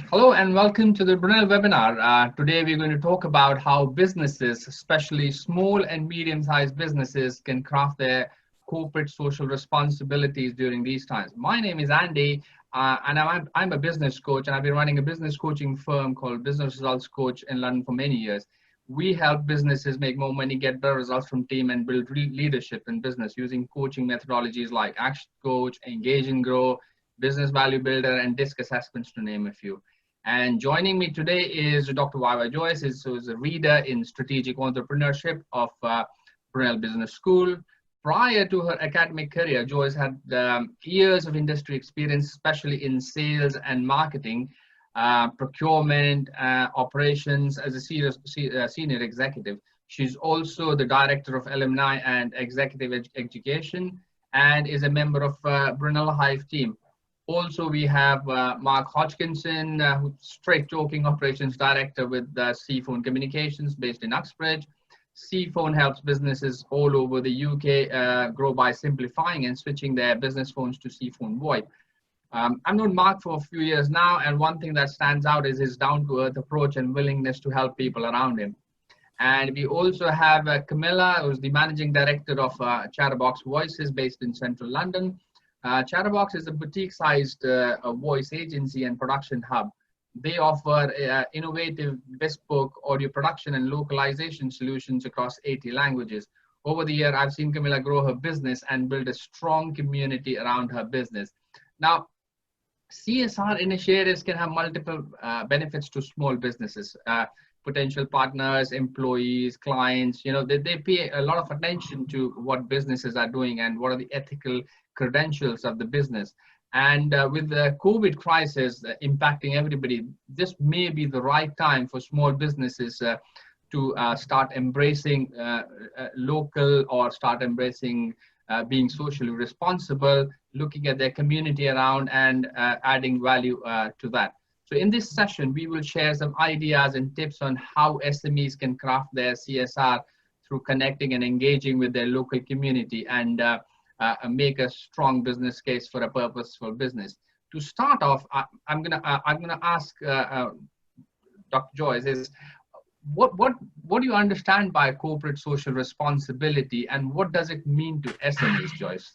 Hello and welcome to the Brunel webinar. Today we're going to talk about how businesses, especially small and medium-sized businesses, can craft their corporate social responsibilities during these times. My name is Andy, and I'm a business coach, and I've been running a business coaching firm called Business Results Coach in London for many years. We help businesses make more money, get better results from team, and build leadership in business using coaching methodologies like Action Coach, Engage and Grow, Business Value Builder, and DISC assessments, to name a few. And joining me today is Dr. Joyces, who is a reader in strategic entrepreneurship of Brunel Business School. Prior to her academic career, Joyce had years of industry experience, especially in sales and marketing, procurement, operations as a senior executive. She's also the director of alumni and executive education and is a member of Brunel Hive team. Also, we have Mark Hodgkinson, who's straight talking operations director with Seaphone Communications based in Uxbridge. Seaphone helps businesses all over the UK grow by simplifying and switching their business phones to Seaphone VoIP. I've known Mark for a few years now, and one thing that stands out is his down-to-earth approach and willingness to help people around him. And we also have Camilla, who's the managing director of Chatterbox Voices based in central London. Chatterbox is a boutique-sized voice agency and production hub. They offer innovative, bespoke audio production and localization solutions across 80 languages. Over the year, I've seen Camilla grow her business and build a strong community around her business. Now, CSR initiatives can have multiple benefits to small businesses. Potential partners, employees, clients, they pay a lot of attention to what businesses are doing and what are the ethical credentials of the business. And with the COVID crisis impacting everybody, this may be the right time for small businesses to start embracing local or start embracing being socially responsible, looking at their community around and adding value to that. So in this session, we will share some ideas and tips on how SMEs can craft their CSR through connecting and engaging with their local community and make a strong business case for a purposeful business. To start off, I'm gonna ask Dr. Joyce is what do you understand by corporate social responsibility, and what does it mean to SMEs, Joyce?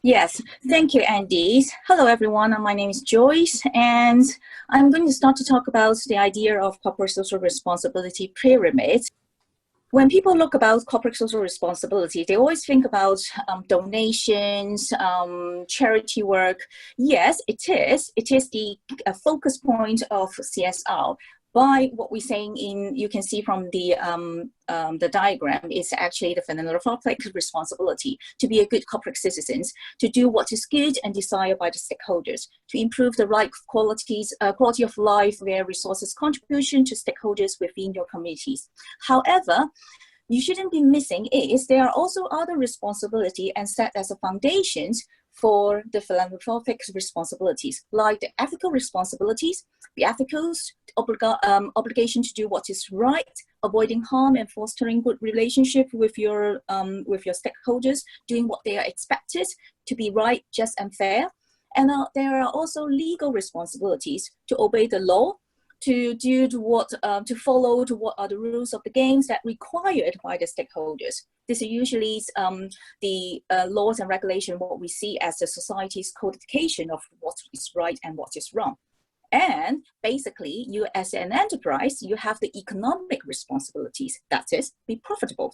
Yes, thank you, Andy. Hello, everyone. My name is Joyce, and I'm going to start to talk about the idea of corporate social responsibility pyramid. When people look about corporate social responsibility, they always think about donations, charity work. Yes, it is. It is the focus point of CSR. By what we're saying you can see from the diagram, is actually the philanthropic responsibility to be a good corporate citizen, to do what is good and desired by the stakeholders, to improve the right quality of life where resources contribution to stakeholders within your communities. However, you shouldn't be missing is there are also other responsibility and set as a foundations for the philanthropic responsibilities, like the ethical responsibilities, the ethical obligation to do what is right, avoiding harm and fostering good relationship with your stakeholders, doing what they are expected to be right, just and fair. And there are also legal responsibilities to obey the law, to follow what are the rules of the games that required by the stakeholders. This is usually the laws and regulation, what we see as the society's codification of what is right and what is wrong. And basically, you as an enterprise, you have the economic responsibilities, that is, be profitable.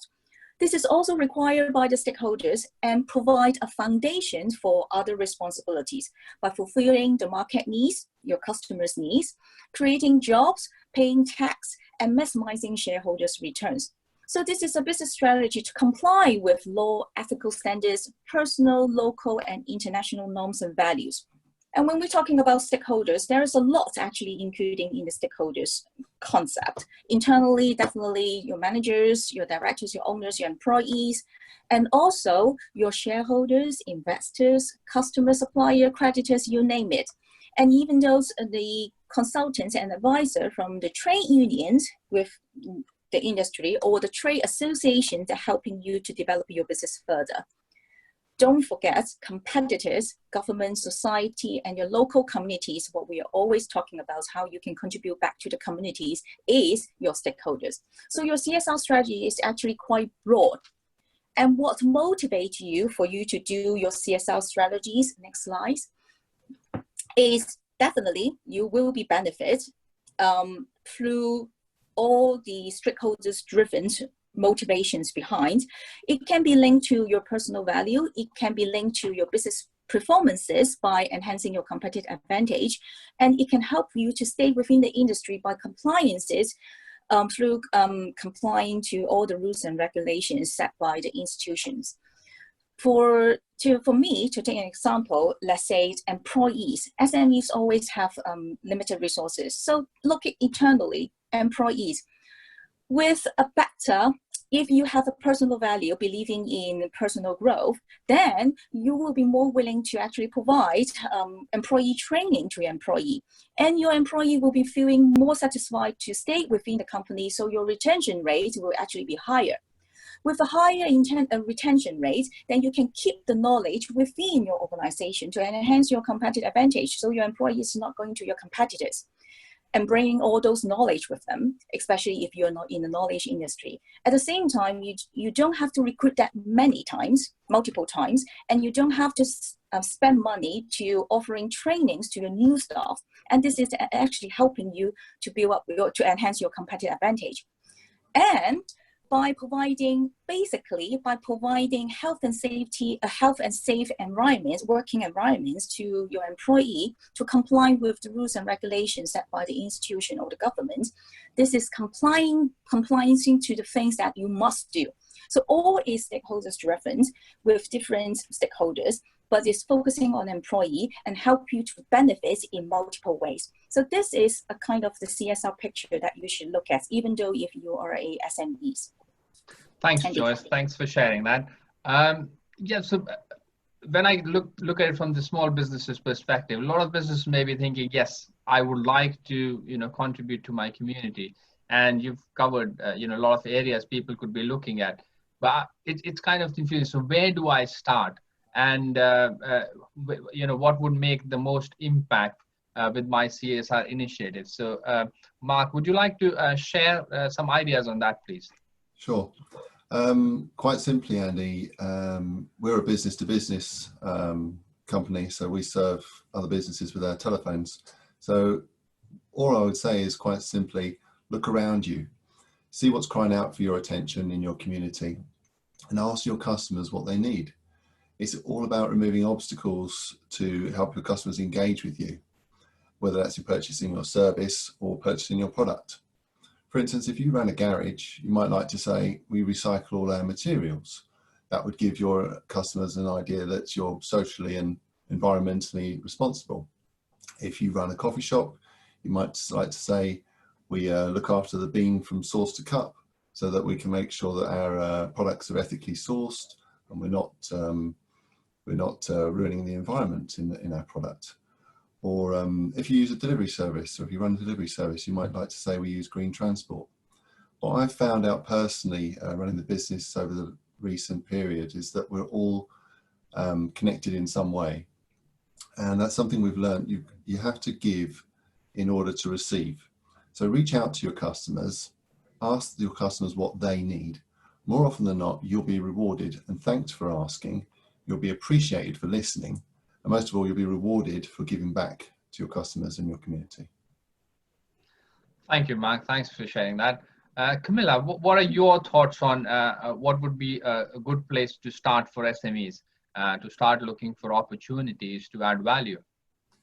This is also required by the stakeholders and provide a foundation for other responsibilities by fulfilling the market needs, your customers' needs, creating jobs, paying tax, and maximizing shareholders' returns. So this is a business strategy to comply with law, ethical standards, personal, local, and international norms and values. And when we're talking about stakeholders, there is a lot actually including in the stakeholders concept. Internally, definitely your managers, your directors, your owners, your employees, and also your shareholders, investors, customer, supplier, creditors, you name it. And even those, the consultants and advisor from the trade unions with the industry or the trade associations that are helping you to develop your business further. don't forget competitors, government, society, and your local communities. What we are always talking about, how you can contribute back to the communities, is your stakeholders. So your CSR strategy is actually quite broad. And what motivates you for you to do your CSR strategies, next slide, is definitely you will be benefit through all the stakeholders driven motivations behind. It can be linked to your personal value. It can be linked to your business performances by enhancing your competitive advantage. And it can help you to stay within the industry by compliances through complying to all the rules and regulations set by the institutions. For me, to take an example, let's say employees. SMEs always have limited resources. So look at internally, employees. With a better, if you have a personal value, believing in personal growth, then you will be more willing to actually provide employee training to your employee. And your employee will be feeling more satisfied to stay within the company, so your retention rate will actually be higher. With a higher retention rate, then you can keep the knowledge within your organization to enhance your competitive advantage. So your employee is not going to your competitors and bringing all those knowledge with them, especially if you're not in the knowledge industry. At the same time, you don't have to recruit that many times, multiple times, and you don't have to spend money to offering trainings to your new staff. And this is actually helping you to build up, to enhance your competitive advantage. And by providing health and safety, health and safe environments, working environments to your employee to comply with the rules and regulations set by the institution or the government. This is complying to the things that you must do. So all is stakeholders driven with different stakeholders, but it's focusing on employee and help you to benefit in multiple ways. So this is a kind of the CSR picture that you should look at, even though if you are a SMEs. Thanks, Joyce. Thanks for sharing that. Yeah, so when I look at it from the small businesses perspective, a lot of businesses may be thinking, yes, I would like to, contribute to my community. And you've covered, a lot of areas people could be looking at, but it's kind of confusing. So where do I start? And, what would make the most impact with my CSR initiative? So Mark, would you like to share some ideas on that, please? Sure. Quite simply, Andy, we're a business-to-business company, so we serve other businesses with our telephones. So all I would say is quite simply, look around you, see what's crying out for your attention in your community, and ask your customers what they need. It's all about removing obstacles to help your customers engage with you, whether that's in purchasing your service or purchasing your product. For instance, if you ran a garage, you might like to say, we recycle all our materials. That would give your customers an idea that you're socially and environmentally responsible. If you run a coffee shop, you might like to say, we look after the bean from source to cup, so that we can make sure that our products are ethically sourced and we're not ruining the environment in our product. Or if you use a delivery service, or if you run a delivery service, you might like to say we use green transport. What I've found out personally running the business over the recent period is that we're all connected in some way. And that's something we've learned. You have to give in order to receive. So reach out to your customers, ask your customers what they need. More often than not, you'll be rewarded and thanked for asking. You'll be appreciated for listening. And most of all, you'll be rewarded for giving back to your customers and your community. Thank you, Mark. Thanks for sharing that. Camilla, what are your thoughts on what would be a good place to start for SMEs, to start looking for opportunities to add value?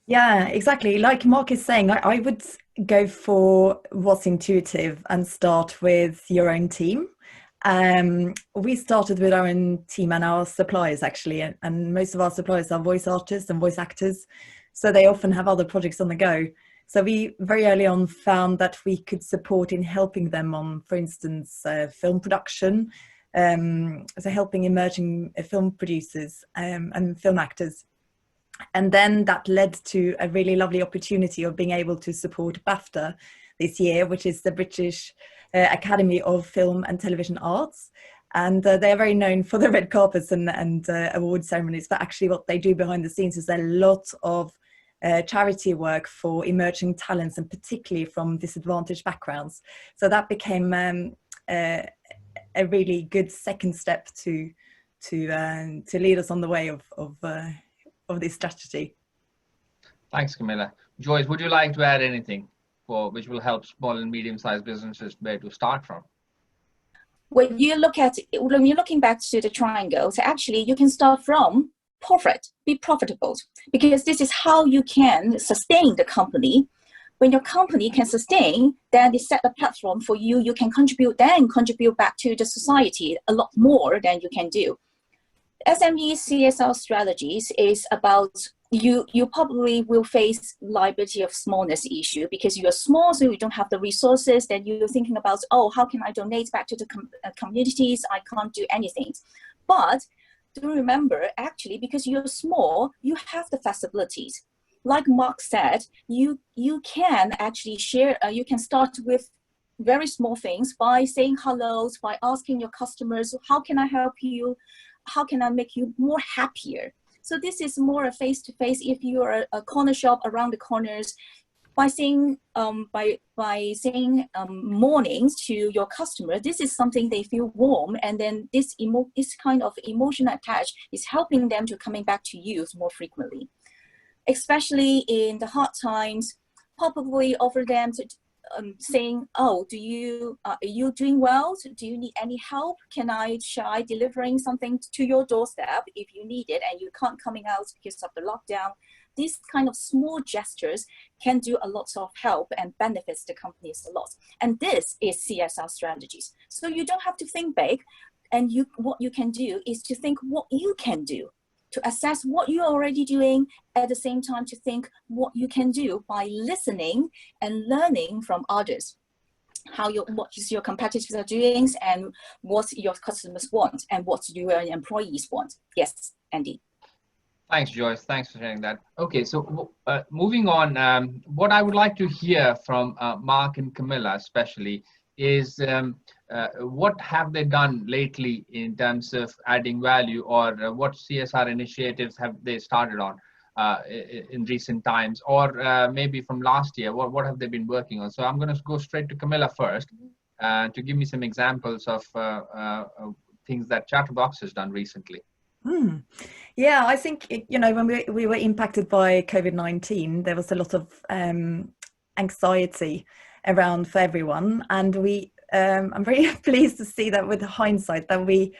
Yeah, exactly. Like Mark is saying, I would go for what's intuitive and start with your own team. We started with our own team and our suppliers actually, and most of our suppliers are voice artists and voice actors, so they often have other projects on the go. So we very early on found that we could support in helping them on, for instance, film production, so helping emerging film producers and film actors. And then that led to a really lovely opportunity of being able to support BAFTA this year, which is the British Academy of Film and Television Arts. And they're very known for the red carpets and award ceremonies, but actually what they do behind the scenes is a lot of charity work for emerging talents, and particularly from disadvantaged backgrounds. So that became a really good second step to lead us on the way of this strategy. Thanks, Camilla. Joyce, would you like to add anything which will help small and medium-sized businesses where to start from? When you're looking back to the triangle, so actually you can start from be profitable, because this is how you can sustain the company. When your company can sustain, then they set a platform for you. You can contribute back to the society a lot more than you can do. SME CSR strategies is about you probably will face liability of smallness issue because you are small, so you don't have the resources. Then you're thinking about, oh, how can I donate back to the communities? I can't do anything. But do remember, actually, because you're small, you have the flexibilities. Like Mark said, you can actually share, you can start with very small things by saying hellos, by asking your customers, how can I help you? How can I make you more happier? So this is more a face-to-face. If you are a corner shop around the corners, by saying mornings to your customer, this is something they feel warm, and then this kind of emotional attach is helping them to coming back to you more frequently. Especially in the hard times, probably offer them to saying, oh, are you doing well? Do you need any help? Shall I delivering something to your doorstep if you need it and you can't coming out because of the lockdown? These kind of small gestures can do a lot of help and benefits the companies a lot. And this is CSR strategies. So you don't have to think big, and what you can do is to think what you can do, to assess what you're already doing, at the same time to think what you can do by listening and learning from others. What your competitors are doing, and what your customers want, and what your employees want. Yes, Andy. Thanks, Joyce. Thanks for sharing that. Okay, so moving on, what I would like to hear from Mark and Camilla especially is what have they done lately in terms of adding value, or what CSR initiatives have they started on in recent times, or maybe from last year, what have they been working on? So I'm going to go straight to Camilla first to give me some examples of things that Chatterbox has done recently. Yeah, I think, when we were impacted by COVID-19, there was a lot of anxiety around for everyone, and I'm very pleased to see that with hindsight that we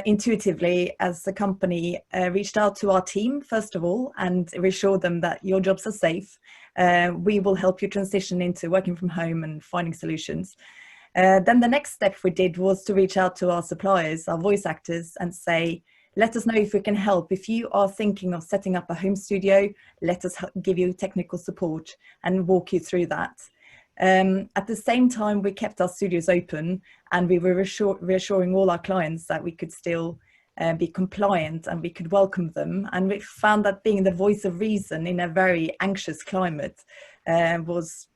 intuitively as a company reached out to our team first of all and reassured them that your jobs are safe. We will help you transition into working from home and finding solutions. Then the next step we did was to reach out to our suppliers, our voice actors, and say, let us know if we can help. If you are thinking of setting up a home studio, let us give you technical support and walk you through that. At the same time, we kept our studios open, and we were reassuring all our clients that we could still be compliant and we could welcome them. And we found that being the voice of reason in a very anxious climate was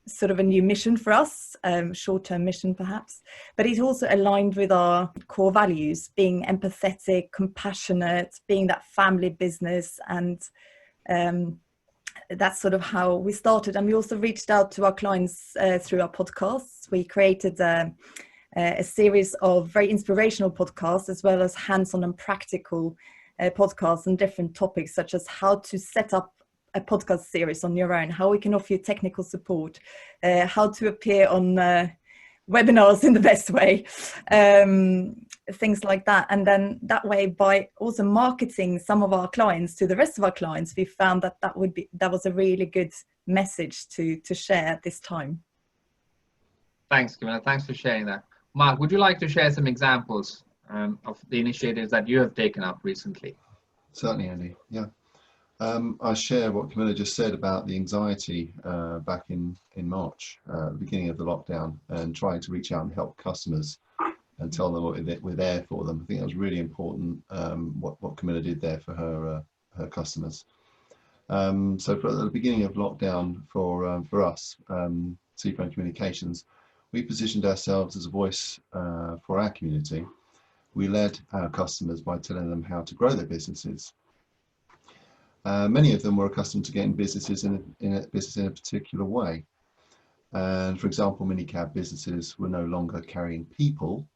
sort of a new mission for us, short-term mission perhaps, but it also aligned with our core values, being empathetic, compassionate, being that family business, and that's sort of how we started. And we also reached out to our clients through our podcasts. We created a series of very inspirational podcasts, as well as hands-on and practical podcasts on different topics, such as how to set up a podcast series on your own, how we can offer you technical support, how to appear on webinars in the best way, things like that. And then that way, by also marketing some of our clients to the rest of our clients, we found that that was a really good message to share at this time. Thanks, Camilla. Thanks for sharing that. Mark, would you like to share some examples of the initiatives that you have taken up recently? Certainly, Andy. Yeah. I share what Camilla just said about the anxiety back in March, the beginning of the lockdown, and trying to reach out and help customers and tell them we're there for them. I think that was really important, what Camilla did there for her customers. So for the beginning of lockdown for us, Seaphone Communications, we positioned ourselves as a voice for our community. we led our customers by telling them how to grow their businesses. Many of them were accustomed to getting businesses in a particular way. And for example, minicab businesses were no longer carrying people.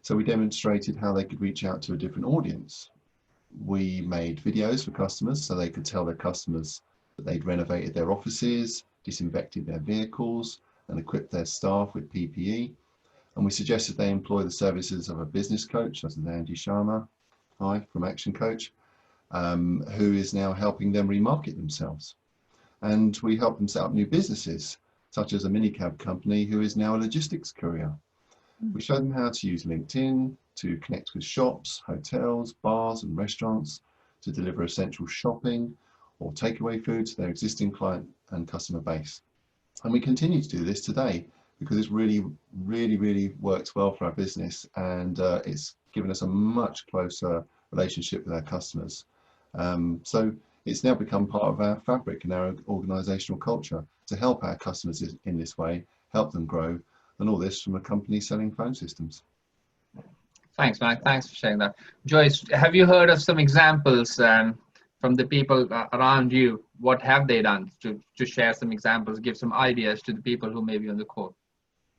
So we demonstrated how they could reach out to a different audience. We made videos for customers so they could tell their customers that they'd renovated their offices, disinfected their vehicles, and equipped their staff with PPE. And we suggested they employ the services of a business coach, such as Andy Sharma, from Action Coach, who is now helping them remarket themselves. And we help them set up new businesses, such as a minicab company who is now a logistics courier. We showed them how to use LinkedIn to connect with shops, hotels, bars and restaurants to deliver essential shopping or takeaway food to their existing client and customer base. And we continue to do this today because it's really worked well for our business, and it's given us a much closer relationship with our customers. So it's now become part of our fabric and our organisational culture to help our customers in this way, help them grow, and all this from a company selling phone systems. Thanks, Mark. Thanks for sharing that. Joyce, have you heard of some examples from the people around you? What have they done to share some examples, give some ideas to the people who may be on the call?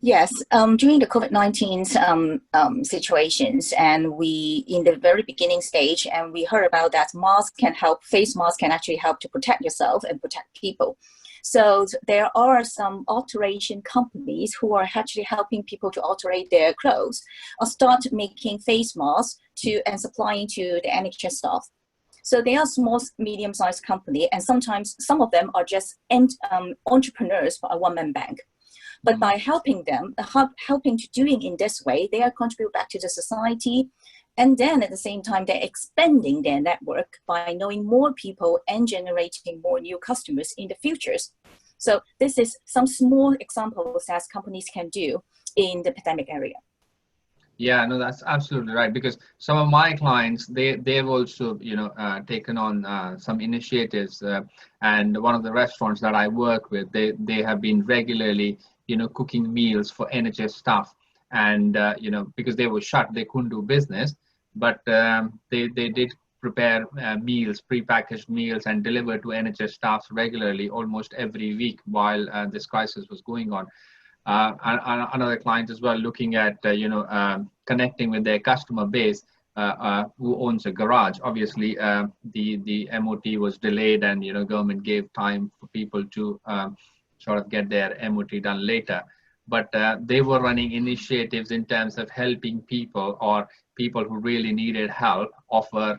Yes, during the COVID-19 situations, and we, in the very beginning stage, and we heard about that mask can help, face mask can actually help to protect yourself and protect people. So there are some alteration companies who are actually helping people to alterate their clothes or start making face masks and supplying to the NHS staff. So they are small, medium-sized company, and sometimes some of them are just entrepreneurs for a one-man bank. But by helping them, helping to doing in this way, they are contribute back to the society. And then at the same time, they're expanding their network by knowing more people and generating more new customers in the futures. So this is some small examples that companies can do in the pandemic area. Yeah, no, that's absolutely right. Because some of my clients, they've also, taken on some initiatives. And one of the restaurants that I work with, they have been regularly, cooking meals for NHS staff. And, because they were shut, they couldn't do business. But they did prepare meals, prepackaged meals, and deliver to NHS staffs regularly, almost every week while this crisis was going on. Another client as well, looking at connecting with their customer base who owns a garage. Obviously, the MOT was delayed, and government gave time for people to sort of get their MOT done later. But they were running initiatives in terms of helping people, or people who really needed help, offer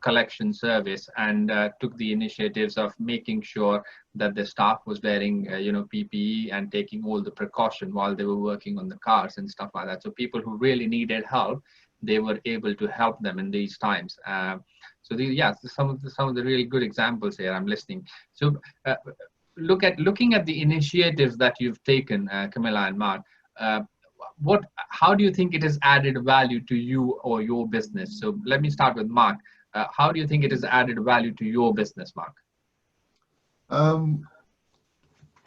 collection service, and took the initiatives of making sure that the staff was wearing PPE and taking all the precaution while they were working on the cars and stuff like that. So people who really needed help, they were able to help them in these times. So some of the really good examples here. I'm listening. So looking at the initiatives that you've taken, Camilla and Mark, how do you think it has added value to you or your business? So let me start with Mark. How do you think it has added value to your business, Mark?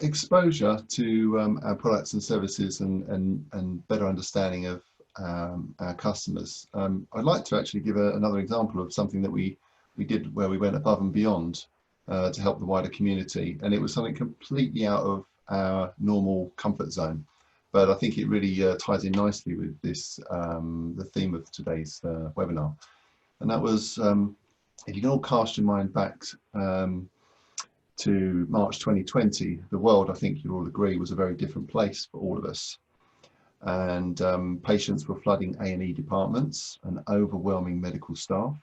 Exposure to our products and services and better understanding of our customers. I'd like to actually give another example of something that we did where we went above and beyond to help the wider community, and it was something completely out of our normal comfort zone. But I think it really ties in nicely with this, the theme of today's webinar. And that was, if you can all cast your mind back to March 2020, the world, I think you'll all agree, was a very different place for all of us. And patients were flooding A&E departments and overwhelming medical staff.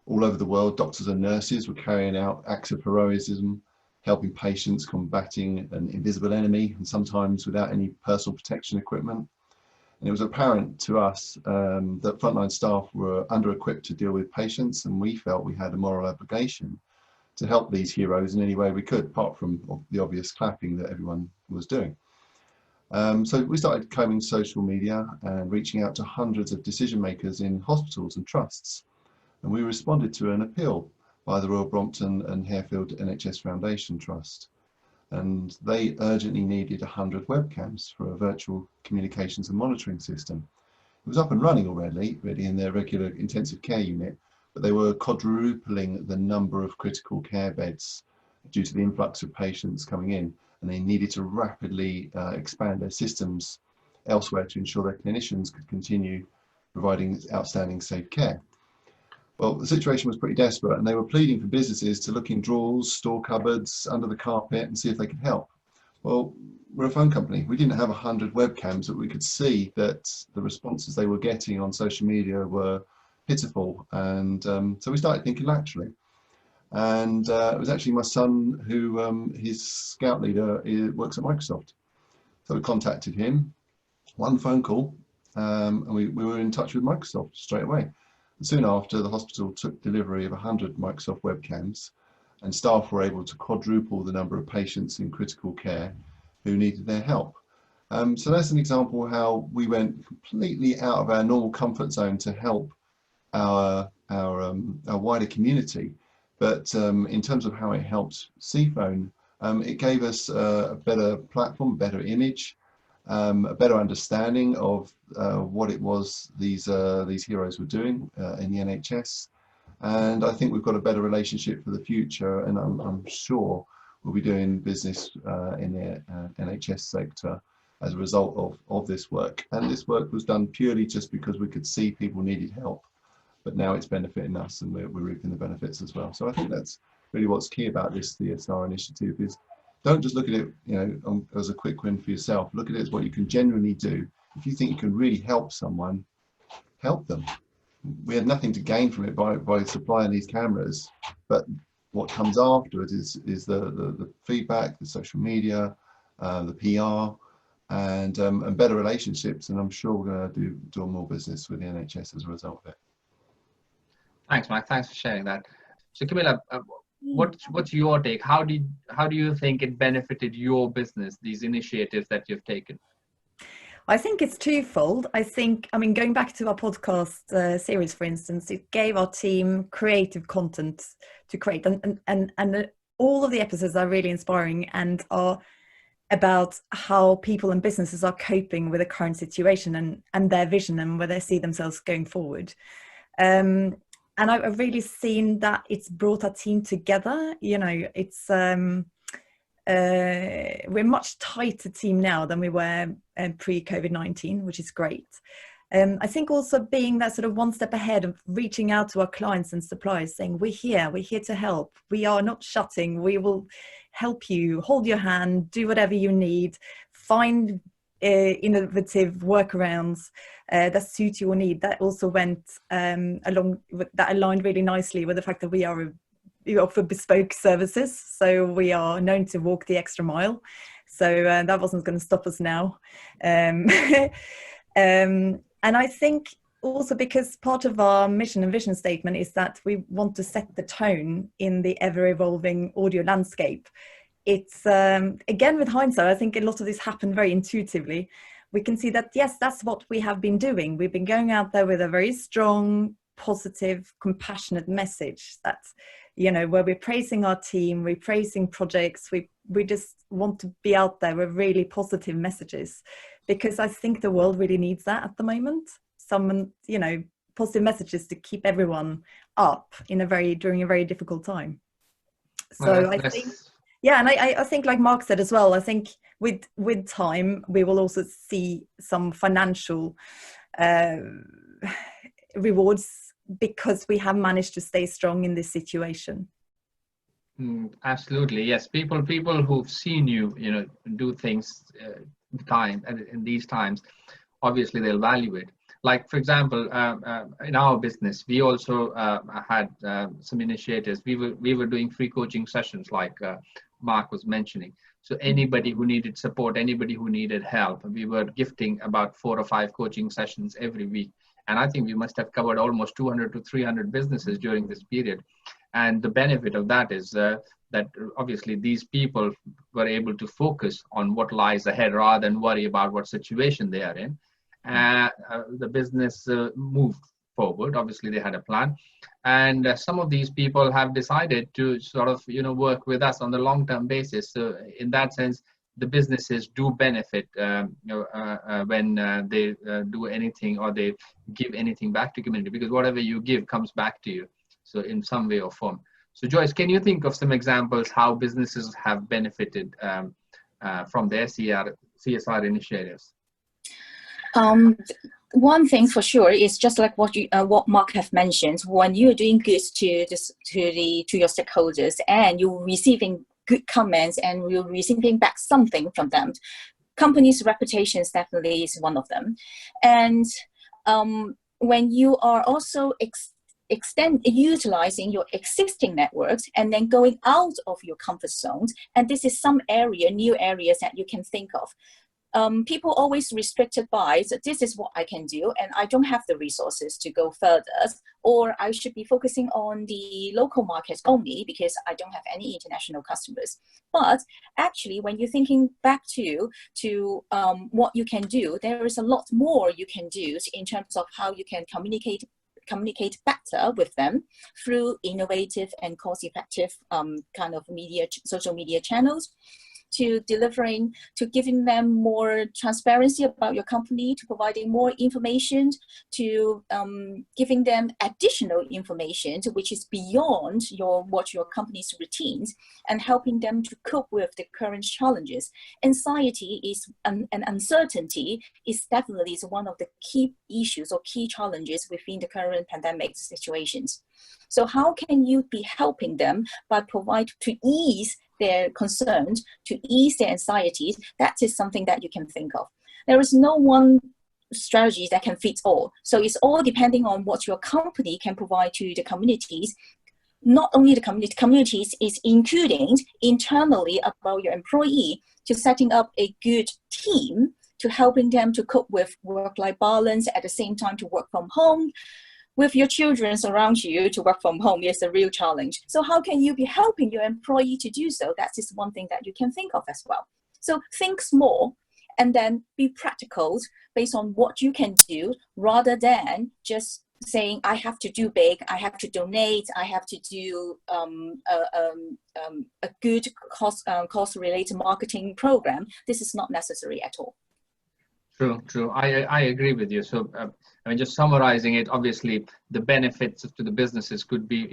All over the world, doctors and nurses were carrying out acts of heroism, helping patients, combating an invisible enemy, and sometimes without any personal protection equipment. And it was apparent to us that frontline staff were under-equipped to deal with patients, and we felt we had a moral obligation to help these heroes in any way we could, apart from the obvious clapping that everyone was doing. So we started combing social media and reaching out to hundreds of decision makers in hospitals and trusts. And we responded to an appeal by the Royal Brompton and Harefield NHS Foundation Trust. And they urgently needed 100 webcams for a virtual communications and monitoring system. It was up and running already in their regular intensive care unit, but they were quadrupling the number of critical care beds due to the influx of patients coming in, and they needed to rapidly expand their systems elsewhere to ensure their clinicians could continue providing outstanding safe care. Well, the situation was pretty desperate, and they were pleading for businesses to look in drawers, store cupboards, under the carpet, and see if they could help. Well, we're a phone company. We didn't have 100 webcams, but we could see that the responses they were getting on social media were pitiful. And so we started thinking laterally. And it was actually my son who, his scout leader works at Microsoft. So we contacted him, one phone call, and we were in touch with Microsoft straight away. And soon after, the hospital took delivery of 100 Microsoft webcams, and staff were able to quadruple the number of patients in critical care who needed their help. So that's an example of how we went completely out of our normal comfort zone to help our wider community. But in terms of how it helped Seaphone, it gave us a better platform, better image, a better understanding of what it was these heroes were doing in the NHS. And I think we've got a better relationship for the future, and I'm sure we'll be doing business in the NHS sector as a result of this work. And this work was done purely just because we could see people needed help, but now it's benefiting us, and we're reaping the benefits as well. So I think that's really what's key about this CSR initiative is don't just look at it, as a quick win for yourself. Look at it as what you can genuinely do. If you think you can really help someone, help them. We had nothing to gain from it by supplying these cameras, but what comes afterwards is the feedback, the social media, the PR, and better relationships. And I'm sure we're going to do more business with the NHS as a result of it. Thanks, Mike. Thanks for sharing that. So, Camilla, what's your take? How do you think it benefited your business, these initiatives that you've taken? I think it's twofold. Going back to our podcast series, for instance, it gave our team creative content to create, and all of the episodes are really inspiring and are about how people and businesses are coping with the current situation and their vision and where they see themselves going forward. And I've really seen that it's brought our team together. It's we're much tighter team now than we were pre-COVID-19, which is great. I think also being that sort of one step ahead of reaching out to our clients and suppliers, saying we're here to help. We are not shutting. We will help you, hold your hand, do whatever you need, find innovative workarounds that suit your need. That also went along with, that aligned really nicely with the fact that we offer bespoke services, so we are known to walk the extra mile. So that wasn't going to stop us now. And I think also because part of our mission and vision statement is that we want to set the tone in the ever-evolving audio landscape. It's again, with hindsight, I think a lot of this happened very intuitively. We can see that, yes, that's what we have been doing. We've been going out there with a very strong, positive, compassionate message that, where we're praising our team, we're praising projects, we just want to be out there with really positive messages, because I think the world really needs that at the moment. Positive messages to keep everyone up during a very difficult time. So I think, and I think, like Mark said as well, I think with time we will also see some financial rewards, because we have managed to stay strong in this situation. Absolutely, yes. People who've seen you, do things in these times, obviously they'll value it. Like, for example, in our business, we also had some initiatives. We were doing free coaching sessions, like Mark was mentioning. So anybody who needed support, anybody who needed help, we were gifting about 4 or 5 coaching sessions every week. And I think we must have covered almost 200 to 300 businesses during this period. And the benefit of that is that obviously these people were able to focus on what lies ahead rather than worry about what situation they are in. The business moved forward. Obviously, they had a plan. And some of these people have decided to sort of, work with us on the long-term basis. So in that sense, the businesses do benefit when they do anything or they give anything back to community, because whatever you give comes back to you, so in some way or form. So Joyce, can you think of some examples how businesses have benefited from their CSR initiatives? One thing for sure is just like what Mark have mentioned. When you're doing good to your stakeholders and you're receiving good comments and you're receiving back something from them, company's reputation definitely is one of them. And when you are also utilizing your existing networks and then going out of your comfort zones, and this is some new areas that you can think of. People always restricted by, so this is what I can do, and I don't have the resources to go further, or I should be focusing on the local markets only because I don't have any international customers. But actually, when you're thinking back to what you can do, there is a lot more you can do in terms of how you can communicate better with them through innovative and cost-effective kind of social media channels, to giving them more transparency about your company, to providing more information, to giving them additional information which is beyond what your company's routines, and helping them to cope with the current challenges. Anxiety and uncertainty is definitely one of the key issues or key challenges within the current pandemic situations. So how can you be helping them by to ease their concerns, to ease their anxieties? That is something that you can think of. There is no one strategy that can fit all. So it's all depending on what your company can provide to the communities. Not only the communities is including internally about your employee, to setting up a good team, to helping them to cope with work-life balance, at the same time to work from home. With your children around you, to work from home is a real challenge. So how can you be helping your employee to do so? That is one thing that you can think of as well. So think small and then be practical based on what you can do, rather than just saying, I have to do big, I have to donate, I have to do a good cost-related marketing program. This is not necessary at all. True. I agree with you. So, I mean, just summarizing it, obviously, the benefits to the businesses could be,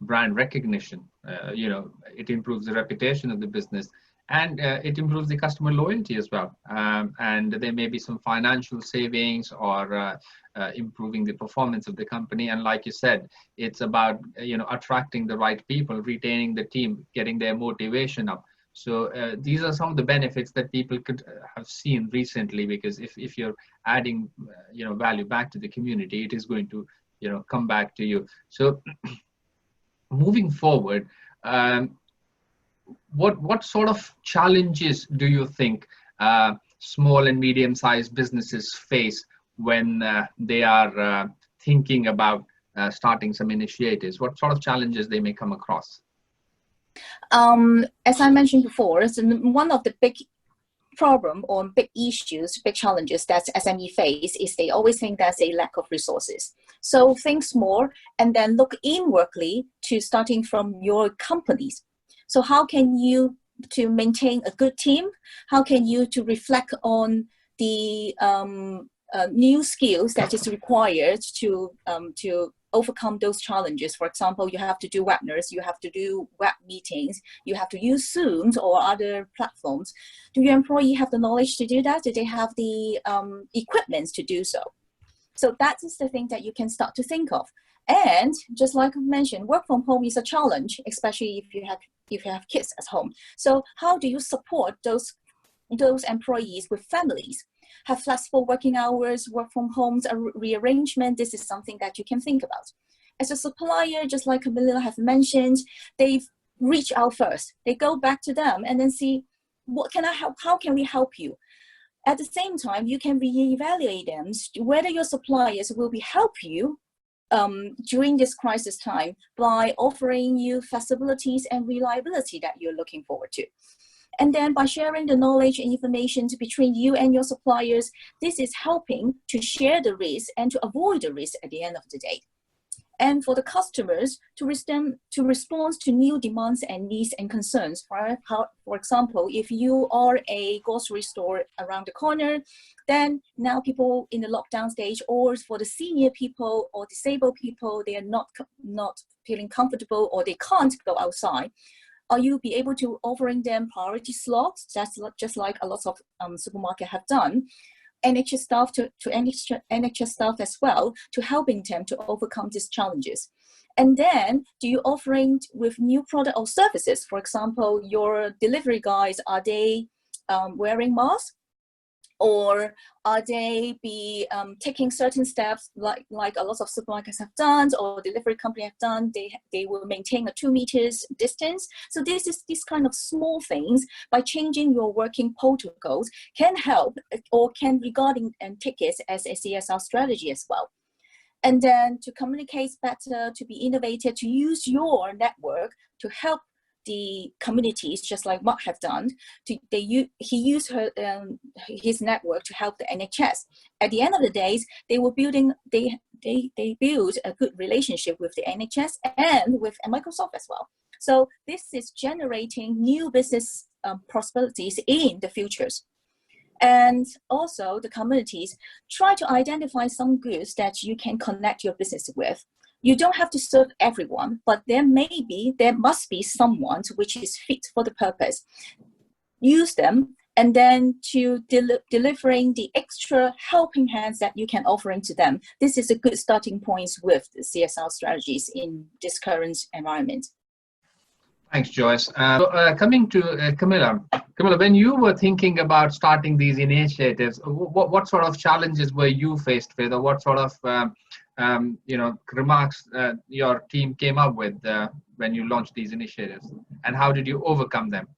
brand recognition. It improves the reputation of the business, and it improves the customer loyalty as well. And there may be some financial savings, or improving the performance of the company. And like you said, it's about, attracting the right people, retaining the team, getting their motivation up. So these are some of the benefits that people could have seen recently, because if you're adding, value back to the community, it is going to, come back to you. So moving forward, what sort of challenges do you think small and medium-sized businesses face when they are thinking about starting some initiatives? What sort of challenges they may come across? As I mentioned before, one of the big problem or big issues, big challenges that SME face is they always think there's a lack of resources. So think small and then look inwardly to starting from your companies. So how can you to maintain a good team? How can you to reflect on the new skills that is required to overcome those challenges? For example, you have to do webinars, you have to do web meetings, you have to use Zoom or other platforms. Do your employee have the knowledge to do that? Do they have the equipment to do so? So that is the thing that you can start to think of. And just like I mentioned, work from home is a challenge, especially if you have kids at home. So how do you support those employees with families? Have flexible working hours, work from homes, a rearrangement. This is something that you can think about. As a supplier, just like Camilla have mentioned, they've reached out first. They go back to them and then see, what can I help? How can we help you? At the same time, you can reevaluate them, whether your suppliers will help you during this crisis time by offering you flexibilities and reliability that you're looking forward to. And then by sharing the knowledge and information between you and your suppliers, this is helping to share the risk and to avoid the risk at the end of the day. and for the customers to respond to new demands and needs and concerns. For example, if you are a grocery store around the corner, then now people in the lockdown stage, or for the senior people or disabled people, they are not feeling comfortable or they can't go outside. Are you be able to offering them priority slots, just like a lot of supermarkets have done? NHS staff to NHS staff as well, to helping them to overcome these challenges. And then, do you offering with new product or services? For example, your delivery guys, are they wearing masks? Or are they taking certain steps like a lot of supermarkets have done or delivery company have done? They will maintain a 2 meters distance. So this kind of small things, by changing your working protocols, can help or can regarding tickets as a CSR strategy as well. And then to communicate better, to be innovative, to use your network to help the communities, just like Mark have done. He used his network to help the NHS. At the end of the day, they build a good relationship with the NHS and with Microsoft as well. So this is generating new business possibilities in the futures. And also the communities try to identify some goods that you can connect your business with. You don't have to serve everyone, but there must be someone which is fit for the purpose. Use them, and then to delivering the extra helping hands that you can offering to them. This is a good starting point with the CSR strategies in this current environment. Thanks, Joyce. Coming to Camilla. Camilla, when you were thinking about starting these initiatives, what sort of challenges were you faced with, or what sort of remarks your team came up with when you launched these initiatives, and how did you overcome them?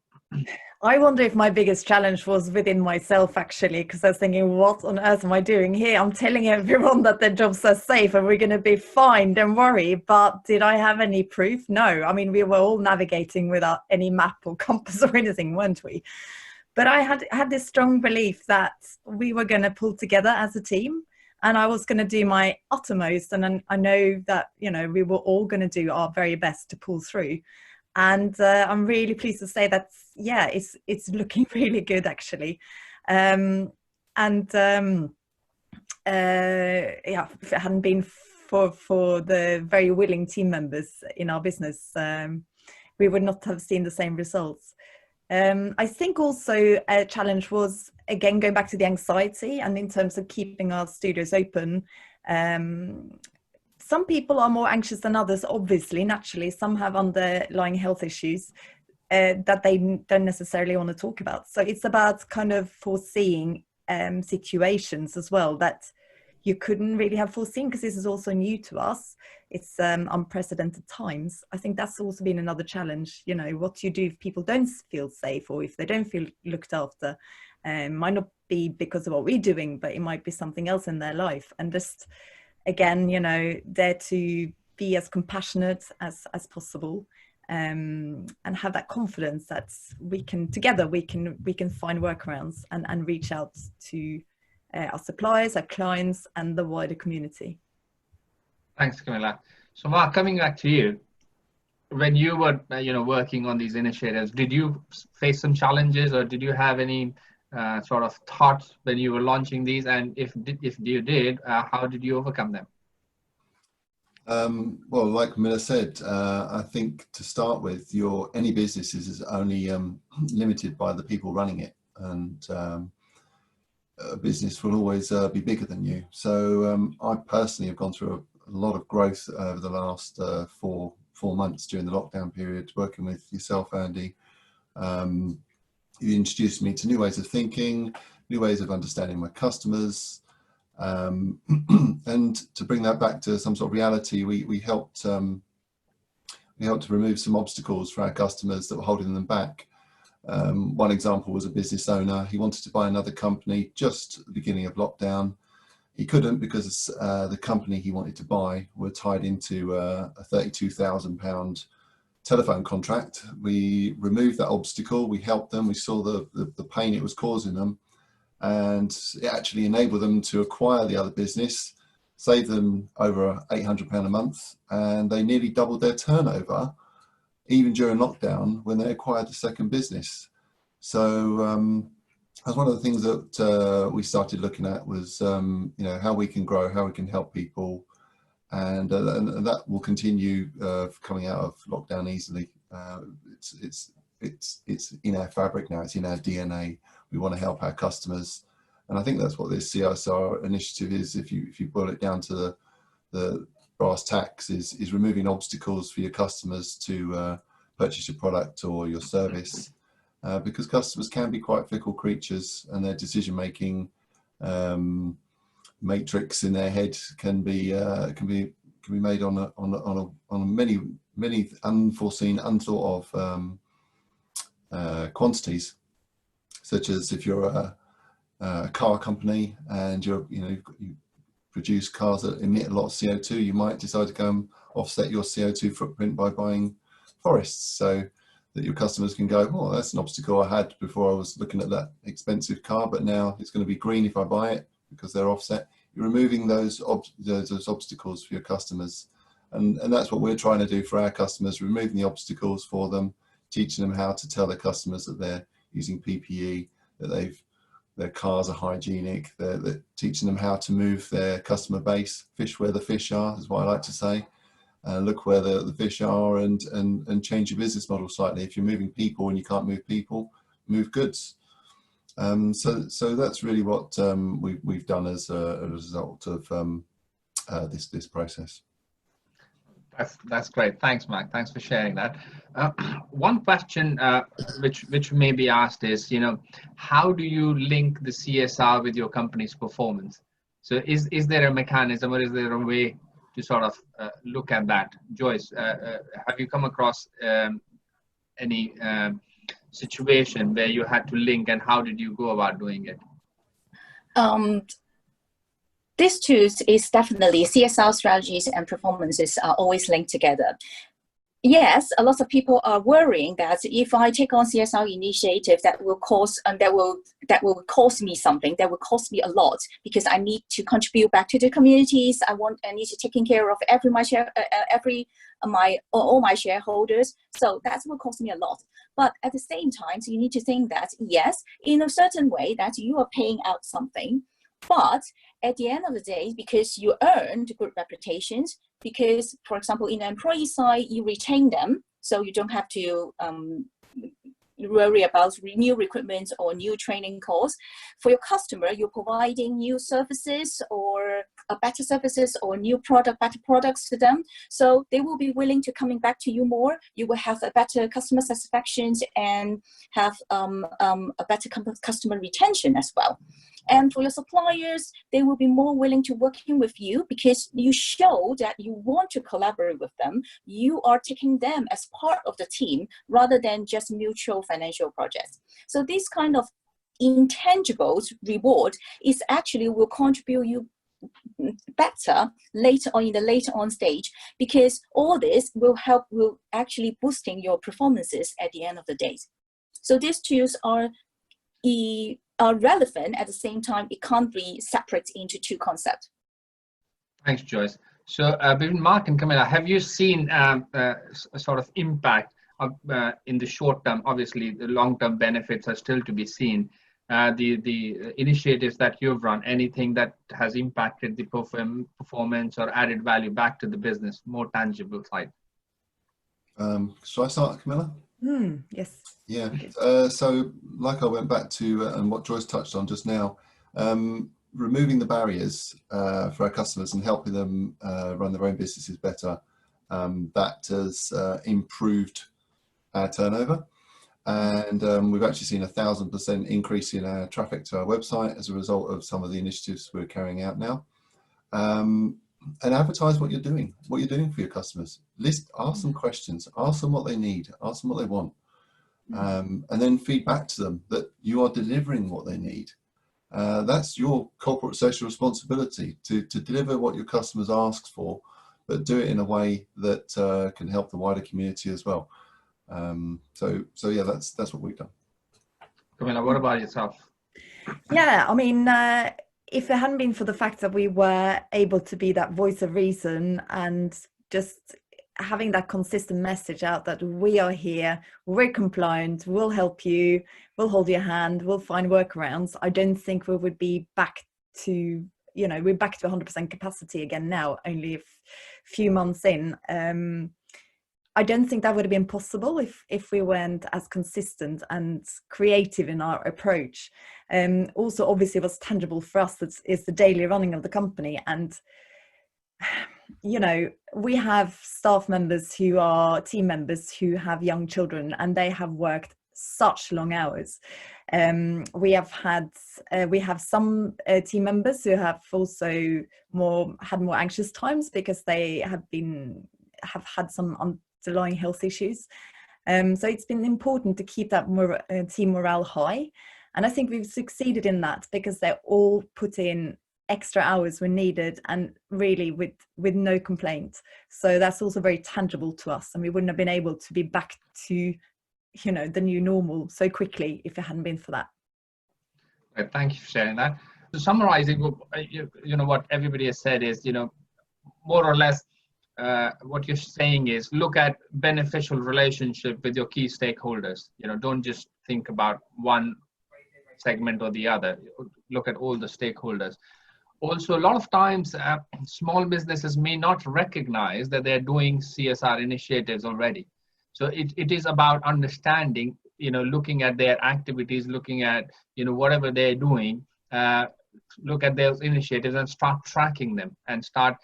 I wonder if my biggest challenge was within myself, actually, because I was thinking, what on earth am I doing here? I'm telling everyone that their jobs are safe and we're going to be fine, don't worry. But did I have any proof? No. I mean, we were all navigating without any map or compass or anything, weren't we? But I had this strong belief that we were going to pull together as a team, and I was going to do my uttermost. And I know that, we were all going to do our very best to pull through. And I'm really pleased to say that, it's looking really good, actually. If it hadn't been for the very willing team members in our business, we would not have seen the same results. I think also a challenge was, again, going back to the anxiety, and in terms of keeping our studios open. Some people are more anxious than others, obviously, naturally. Some have underlying health issues that they don't necessarily want to talk about. So it's about kind of foreseeing situations as well that you couldn't really have foreseen, because this is also new to us. It's unprecedented times. I think that's also been another challenge. What do you do if people don't feel safe, or if they don't feel looked after? Might not be because of what we're doing, but it might be something else in their life. And just, again, there to be as compassionate as possible, and have that confidence that we can find workarounds and reach out to our suppliers, our clients, and the wider community. Thanks, Camilla. So Mark, coming back to you, when you were working on these initiatives, did you face some challenges, or did you have any sort of thoughts when you were launching these? And if you did, how did you overcome them? Well, like Camilla said, I think to start with, any business is only limited by the people running it, and a business will always be bigger than you. So I personally have gone through a lot of growth over the last 4 months during the lockdown period, working with yourself, Andy. You introduced me to new ways of thinking, new ways of understanding my customers, and to bring that back to some sort of reality, we helped to remove some obstacles for our customers that were holding them back. One example was a business owner. He wanted to buy another company just at the beginning of lockdown. He couldn't, because the company he wanted to buy were tied into a £32,000 telephone contract. We removed that obstacle. We helped them. We saw the pain it was causing them, and it actually enabled them to acquire the other business, saved them over £800 a month, and they nearly doubled their turnover even during lockdown when they acquired the second business. So that's one of the things that we started looking at was, you know, how we can grow, how we can help people, and that will continue coming out of lockdown easily. It's in our fabric now. It's in our DNA. We want to help our customers, and I think that's what this CSR initiative is. If you boil it down to the brass tacks, is removing obstacles for your customers to purchase your product or your service. Because customers can be quite fickle creatures, and their decision-making matrix in their head can be made on many unforeseen, unthought of quantities. Such as if you're a car company and you produce cars that emit a lot of CO2, you might decide to go and offset your CO2 footprint by buying forests. So that your customers can go, oh, that's an obstacle I had before I was looking at that expensive car, but now it's going to be green if I buy it because they're offset. You're removing those obstacles for your customers. And that's what we're trying to do for our customers, removing the obstacles for them, teaching them how to tell their customers that they're using PPE, that their cars are hygienic, they're teaching them how to move their customer base, fish where the fish are, is what I like to say. Look where the fish are and change your business model slightly. If you're moving people and you can't move people, move goods. So that's really what we've done as a result of this process. That's great. Thanks, Mark. Thanks for sharing that. One question which may be asked is, how do you link the CSR with your company's performance? So is there a mechanism, or is there a way to sort of look at that? Joyce, have you come across any situation where you had to link, and how did you go about doing it? These two is definitely CSR strategies and performances are always linked together. Yes, a lot of people are worrying that if I take on CSR initiative, that will cost me something. That will cost me a lot because I need to contribute back to the communities. I need to taking care of all my shareholders. So that will cost me a lot. But at the same time, so you need to think that yes, in a certain way that you are paying out something, but at the end of the day, because you earned good reputations, because, for example, in the employee side, you retain them, so you don't have to worry about new recruitment or new training course. For your customer, you're providing new services or better services or better products to them. So they will be willing to coming back to you more. You will have a better customer satisfaction and have a better customer retention as well. And for your suppliers, they will be more willing to working with you because you show that you want to collaborate with them. You are taking them as part of the team rather than just mutual financial projects. So this kind of intangibles reward is actually will contribute you better later on stage, because all this will actually boosting your performances at the end of the day. So these tools are relevant. At the same time, it can't be separate into two concepts. Thanks, Joyce. So between Mark and Camilla, have you seen a sort of impact in the short term? Obviously, the long-term benefits are still to be seen. The initiatives that you've run, anything that has impacted the performance or added value back to the business, more tangible side? Shall I start, Camilla? Yes. Yeah. So like I went back to and what Joyce touched on just now, removing the barriers for our customers and helping them run their own businesses better, that has improved our turnover. And we've actually seen 1,000% increase in our traffic to our website as a result of some of the initiatives we're carrying out now. And advertise what you're doing for your customers. Ask them questions, ask them what they need, ask them what they want. And then feed back to them that you are delivering what they need. That's your corporate social responsibility to deliver what your customers ask for, but do it in a way that can help the wider community as well. So yeah, that's what we've done. Camilla, what about yourself? Yeah, I mean, if it hadn't been for the fact that we were able to be that voice of reason and just having that consistent message out that we are here, we're compliant, we'll help you, we'll hold your hand, we'll find workarounds, I don't think we would be back to, we're back to 100% capacity again now, only a few months in. I don't think that would have been possible if we weren't as consistent and creative in our approach. Also, obviously, what's tangible for us is the daily running of the company. And, we have staff members who are team members who have young children, and they have worked such long hours. We have some team members who have also had more anxious times because they have had some underlying health issues. So it's been important to keep that team morale high. And I think we've succeeded in that because they're all put in extra hours when needed and really with no complaint. So that's also very tangible to us. And we wouldn't have been able to be back to, the new normal so quickly if it hadn't been for that. Right, thank you for sharing that. So summarizing, what everybody has said is, more or less, what you're saying is look at beneficial relationship with your key stakeholders. Don't just think about one segment or the other. Look at all the stakeholders. Also, a lot of times, small businesses may not recognize that they're doing CSR initiatives already. So it is about understanding, looking at their activities, looking at, whatever they're doing, look at those initiatives and start tracking them and start,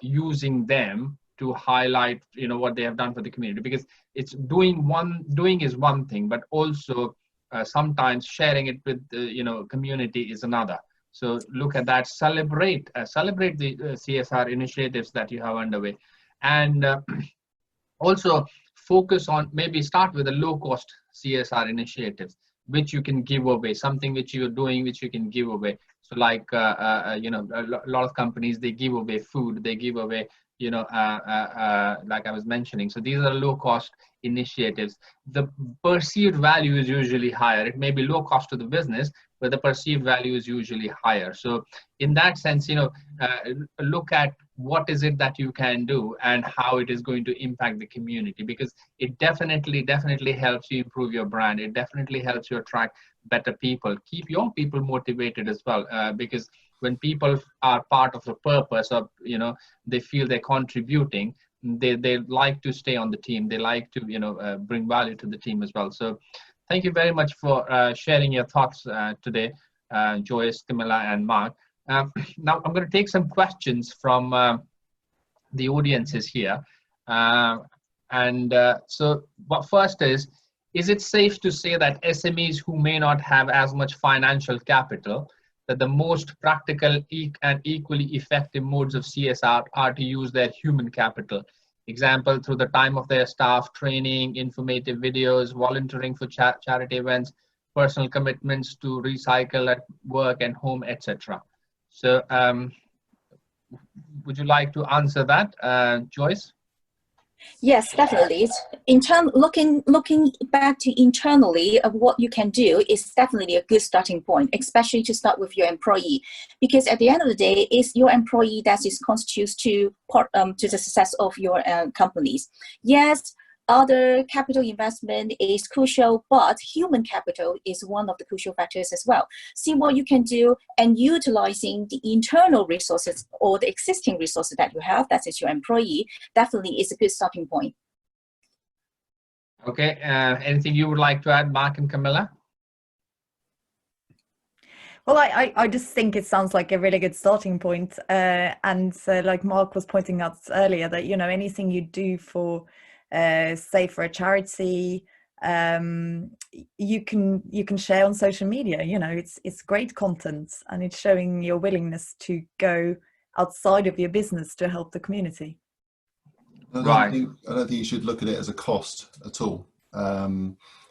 using them to highlight, what they have done for the community, because it's doing is one thing, but also sometimes sharing it with the, community is another. So look at that, celebrate the CSR initiatives that you have underway, and also focus on, maybe start with a low cost CSR initiatives, which you can give away, something which you're doing, which you can give away. So like, a lot of companies, they give away food, they give away, like I was mentioning. So these are low cost initiatives. The perceived value is usually higher. It may be low cost to the business, but the perceived value is usually higher. So in that sense, look at what is it that you can do and how it is going to impact the community, because it definitely helps you improve your brand. It definitely helps you attract better people. Keep your people motivated as well, because when people are part of a purpose, or they feel they're contributing, they like to stay on the team. They like to bring value to the team as well. So thank you very much for sharing your thoughts today, Joyce, Camilla, and Mark. Now I'm going to take some questions from the audiences here. So what first is it safe to say that SMEs who may not have as much financial capital, that the most practical and equally effective modes of CSR are to use their human capital? Example, through the time of their staff, training, informative videos, volunteering for charity events, personal commitments to recycle at work and home, etc. So would you like to answer that, Joyce? Yes, definitely. Looking back to internally of what you can do is definitely a good starting point, especially to start with your employee, because at the end of the day, it's your employee that is constitutes to the success of your companies. Yes, other capital investment is crucial, but human capital is one of the crucial factors as well. See what you can do, and utilizing the internal resources or the existing resources that you have, that is your employee, definitely is a good starting point. Okay, anything you would like to add, Mark and Camilla? Well, I just think it sounds like a really good starting point. Like Mark was pointing out earlier, that, anything you do for, say, for a charity, you can share on social media. It's great content, and it's showing your willingness to go outside of your business to help the community. I don't think you should look at it as a cost at all.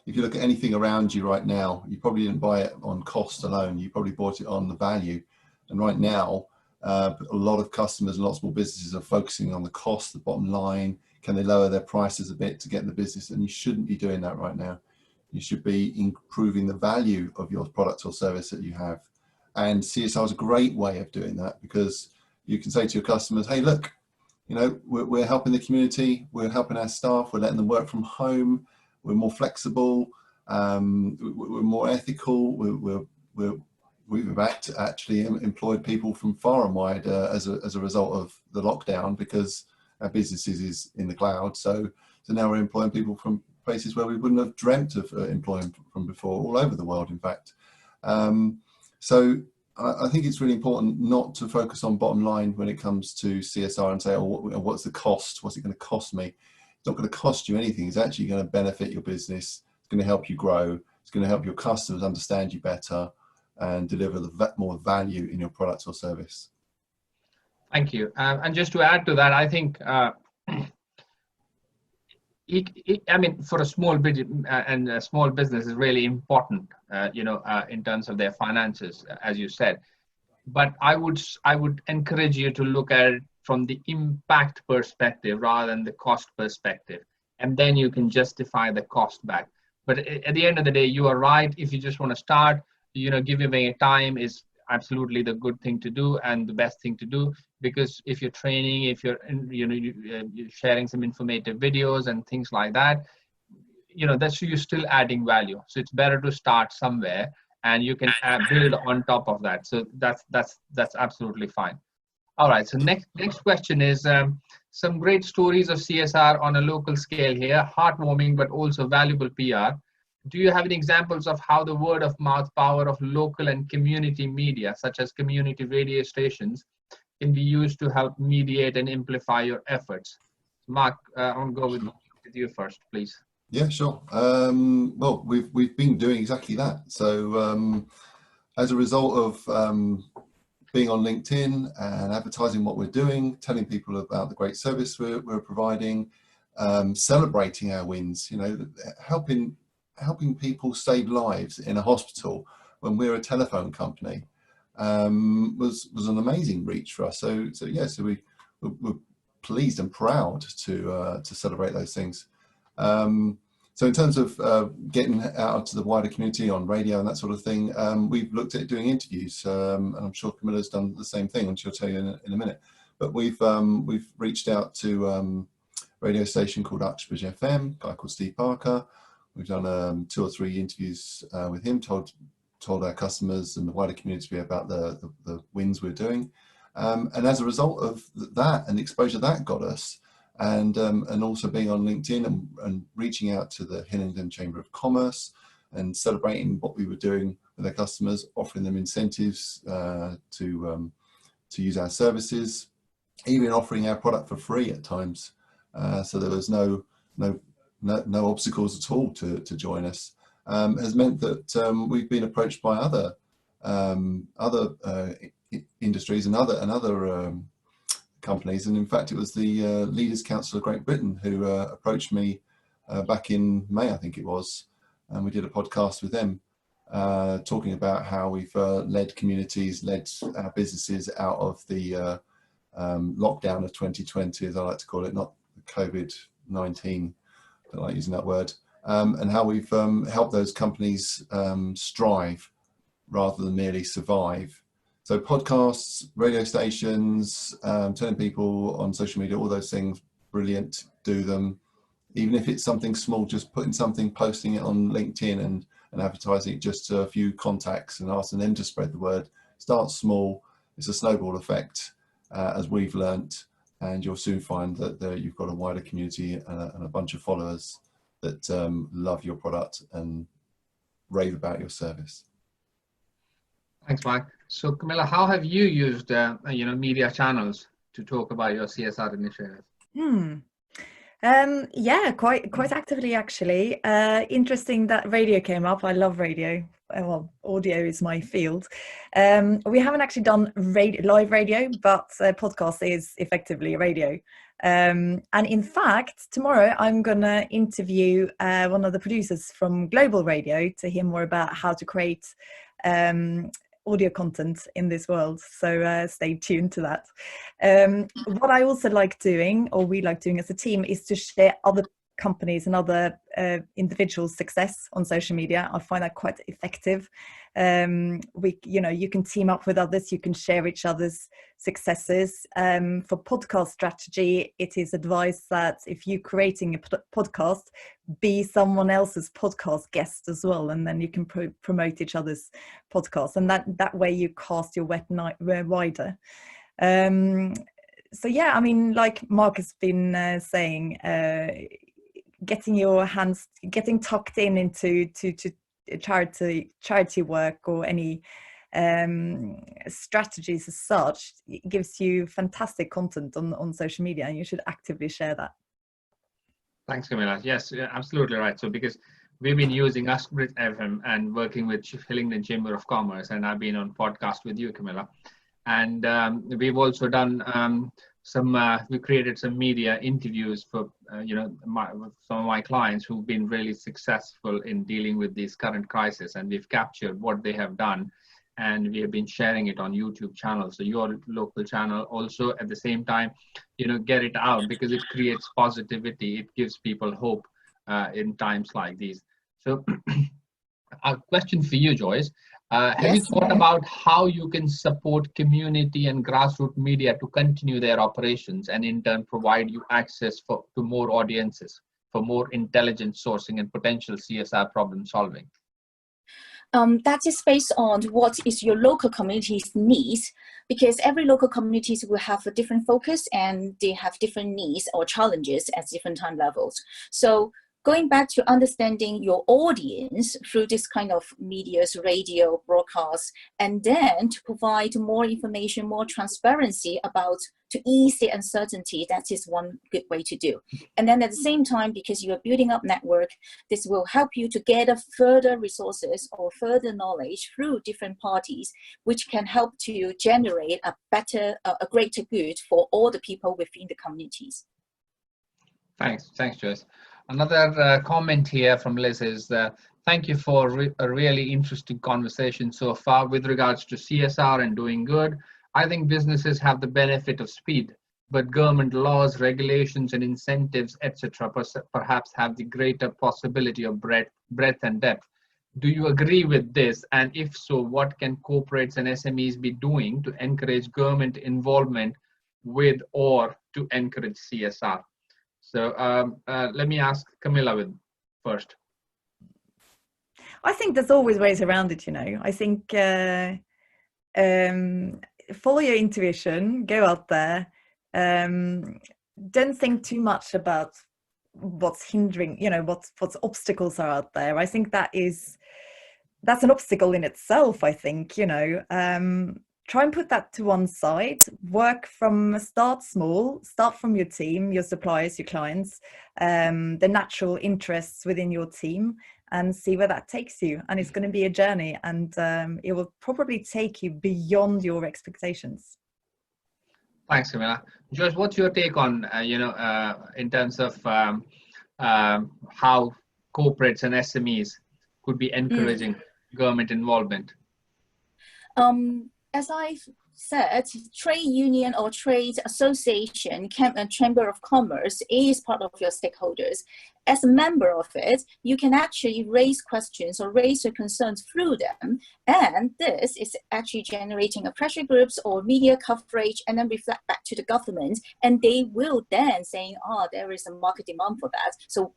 If you look at anything around you right now, you probably didn't buy it on cost alone. You probably bought it on the value. And right now, a lot of customers and lots of small businesses are focusing on the cost, the bottom line. Can they lower their prices a bit to get in the business? And you shouldn't be doing that right now. You should be improving the value of your product or service that you have. And CSR is a great way of doing that, because you can say to your customers, hey, look, you know, we're helping the community, we're helping our staff, we're letting them work from home, we're more flexible, we're more ethical, we've actually employed people from far and wide as a result of the lockdown, because our business is in the cloud. So now we're employing people from places where we wouldn't have dreamt of employing from before, all over the world, in fact. So I think it's really important not to focus on bottom line when it comes to CSR and say, oh, what's the cost? What's it going to cost me? It's not going to cost you anything. It's actually going to benefit your business. It's going to help you grow. It's going to help your customers understand you better and deliver more value in your product or service. Thank you. And just to add to that, I think, I mean, for a small business and a small business is really important, in terms of their finances, as you said. But I would encourage you to look at it from the impact perspective rather than the cost perspective, and then you can justify the cost back. But at the end of the day, you are right. If you just want to start, giving away time is absolutely the good thing to do and the best thing to do, because if you're training, if you're you're sharing some informative videos and things like that, that's you're still adding value. So it's better to start somewhere, and you can build on top of that. So that's absolutely fine. All right, so next question is some great stories of CSR on a local scale here, heartwarming but also valuable PR. Do you have any examples of how the word of mouth power of local and community media, such as community radio stations, can be used to help mediate and amplify your efforts? Mark, I want to go with you first, please. Yeah, sure. Well, we've been doing exactly that. So as a result of being on LinkedIn and advertising what we're doing, telling people about the great service we're providing, celebrating our wins, helping people save lives in a hospital when we're a telephone company, was an amazing reach for us. So we're pleased and proud to celebrate those things. So in terms of getting out to the wider community on radio and that sort of thing, we've looked at doing interviews, and I'm sure Camilla's done the same thing, and she'll tell you in a minute. But we've reached out to a radio station called Uxbridge FM, a guy called Steve Parker. We've done 2 or 3 interviews with him, told our customers and the wider community about the wins we're doing. And as a result of that and the exposure that got us, and also being on LinkedIn and reaching out to the Hillingdon Chamber of Commerce and celebrating what we were doing with our customers, offering them incentives to use our services, even offering our product for free at times. So there was no obstacles at all to join us, has meant that we've been approached by other industries and other companies. And in fact, it was the Leaders Council of Great Britain who approached me back in May, I think it was, and we did a podcast with them talking about how we've led communities, led our businesses out of the lockdown of 2020, as I like to call it, not COVID-19. I don't like using that word, and how we've helped those companies strive rather than merely survive. So podcasts, radio stations, telling people on social media, all those things, brilliant, do them. Even if it's something small, just posting it on LinkedIn and advertising it just to a few contacts and asking them to spread the word. Start small, it's a snowball effect, as we've learnt. And you'll soon find that you've got a wider community and a bunch of followers that love your product and rave about your service. Thanks, Mike. So, Camilla, how have you used media channels to talk about your CSR initiatives? Yeah, quite actively actually. Interesting that radio came up. I love radio. Well, audio is my field. We haven't actually done live radio, but podcast is effectively radio. And in fact, tomorrow I'm going to interview one of the producers from Global Radio to hear more about how to create audio content in this world. So stay tuned to that. What I also like doing, or we like doing as a team, is to share other companies and other individuals' success on social media. I find that quite effective. You can team up with others, you can share each other's successes. For podcast strategy, it is advised that if you're creating a podcast, be someone else's podcast guest as well, and then you can promote each other's podcasts, and that way you cast your net wider. So yeah, I mean, like Mark has been saying, getting tucked into charity work or any strategies as such, it gives you fantastic content on social media, and you should actively share that. Thanks, Camilla. Yes, absolutely right. So because we've been using Uxbridge FM and working with Hillingdon Chamber of Commerce, and I've been on podcast with you, Camilla. And we've also done we created some media interviews for, some of my clients who've been really successful in dealing with this current crisis, and we've captured what they have done, and we have been sharing it on YouTube channel. So your local channel also at the same time, get it out, because it creates positivity. It gives people hope in times like these. So a question for you, Joyce. Have you thought about how you can support community and grassroots media to continue their operations, and in turn provide you access to more audiences for more intelligent sourcing and potential CSR problem solving? That is based on what is your local community's needs, because every local communities will have a different focus and they have different needs or challenges at different time levels. So going back to understanding your audience through this kind of medias, radio, broadcasts, and then to provide more information, more transparency to ease the uncertainty, that is one good way to do. And then at the same time, because you are building up network, this will help you to gather further resources or further knowledge through different parties, which can help to generate a greater good for all the people within the communities. Thanks, Joyce. Another comment here from Liz is thank you for a really interesting conversation so far with regards to CSR and doing good. I think businesses have the benefit of speed, but government laws, regulations, and incentives, etc., perhaps have the greater possibility of breadth and depth. Do you agree with this? And if so, what can corporates and SMEs be doing to encourage government involvement with or to encourage CSR? So let me ask Camilla first. I think there's always ways around it, I think follow your intuition, go out there, don't think too much about what's hindering, what obstacles are out there. I think that's an obstacle in itself, I think, try and put that to one side, start small, start from your team, your suppliers, your clients, the natural interests within your team, and see where that takes you. And it's going to be a journey, and it will probably take you beyond your expectations. Thanks, Camilla. Joyce, what's your take on, in terms of how corporates and SMEs could be encouraging government involvement? As I said, trade union or trade association, chamber of commerce is part of your stakeholders. As a member of it, you can actually raise questions or raise your concerns through them. And this is actually generating a pressure groups or media coverage, and then reflect back to the government. And they will then saying, there is a market demand for that. So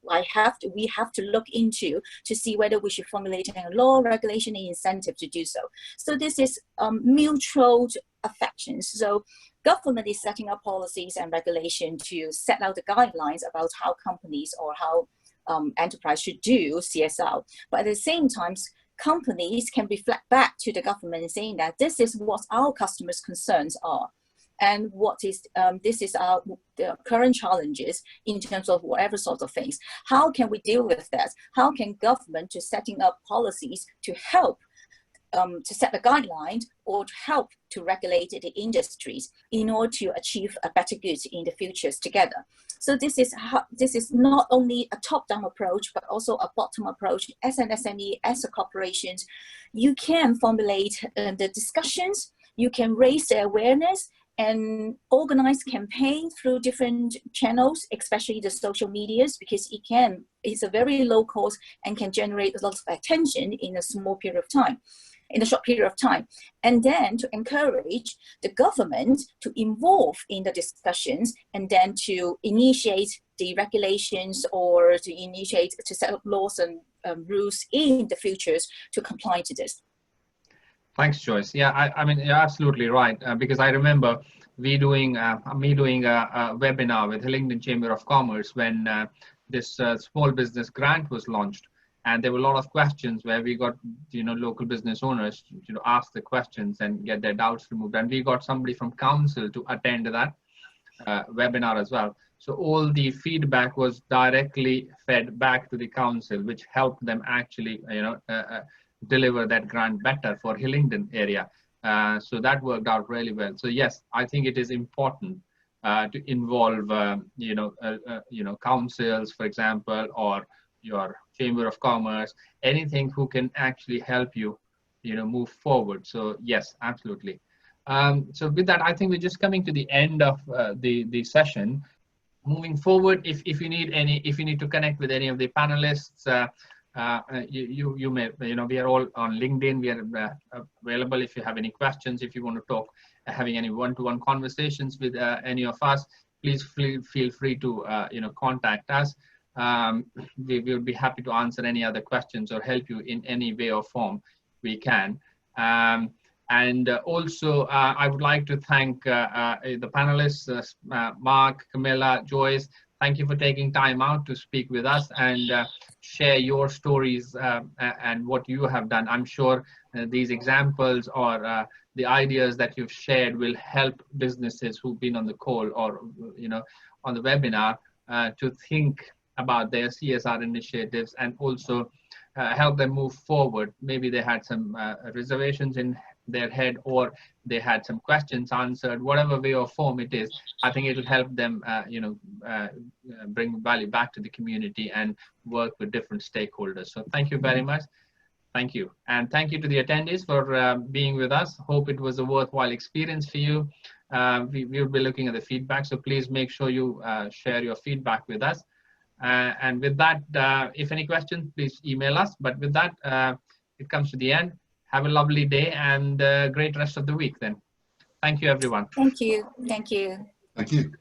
we have to look into to see whether we should formulate a law, regulation, and incentive to do so. So this is mutual affections. So government is setting up policies and regulation to set out the guidelines about how companies or how enterprise should do CSR. But at the same time, companies can reflect back to the government saying that this is what our customers' concerns are, and this is the current challenges in terms of whatever sort of things. How can we deal with that? How can government to setting up policies to help to set a guideline or to help to regulate the industries in order to achieve a better good in the futures together. So this is not only a top-down approach, but also a bottom approach. As an SME, as a corporation, you can formulate the discussions, you can raise the awareness and organize campaign through different channels, especially the social medias, because it's a very low cost and can generate a lot of attention in a small period of time. in a short period of time. And then to encourage the government to involve in the discussions, and then to initiate the regulations, or to set up laws and rules in the futures to comply to this. Thanks, Joyce. Yeah, I mean, you're absolutely right, because I remember me doing a webinar with Hillingdon Chamber of Commerce when this small business grant was launched, and there were a lot of questions where we got local business owners to ask the questions and get their doubts removed, and we got somebody from council to attend that webinar as well. So all the feedback was directly fed back to the council, which helped them actually deliver that grant better for Hillingdon area. So that worked out really well. So yes, I think it is important to involve councils, for example, or your Chamber of Commerce, anything who can actually help you move forward. So yes, absolutely. So with that, I think we're just coming to the end of the session. Moving forward, if you need to connect with any of the panelists, you may, we are all on LinkedIn. We are available if you have any questions. If you want to talk, having any one-to-one conversations with any of us, please feel free to contact us. We will be happy to answer any other questions or help you in any way or form we can. And also, I would like to thank the panelists, Mark, Camilla, Joyce. Thank you for taking time out to speak with us and share your stories and what you have done. I'm sure these examples or the ideas that you've shared will help businesses who've been on the call or on the webinar to think about their CSR initiatives and also help them move forward. Maybe they had some reservations in their head, or they had some questions answered, whatever way or form it is. I think it'll help them bring value back to the community and work with different stakeholders. So thank you very much. Thank you. And thank you to the attendees for being with us. Hope it was a worthwhile experience for you. We'll be looking at the feedback, so please make sure you share your feedback with us. And with that, if any questions, please email us. But with that, it comes to the end. Have a lovely day and great rest of the week then. Thank you, everyone. Thank you. Thank you. Thank you.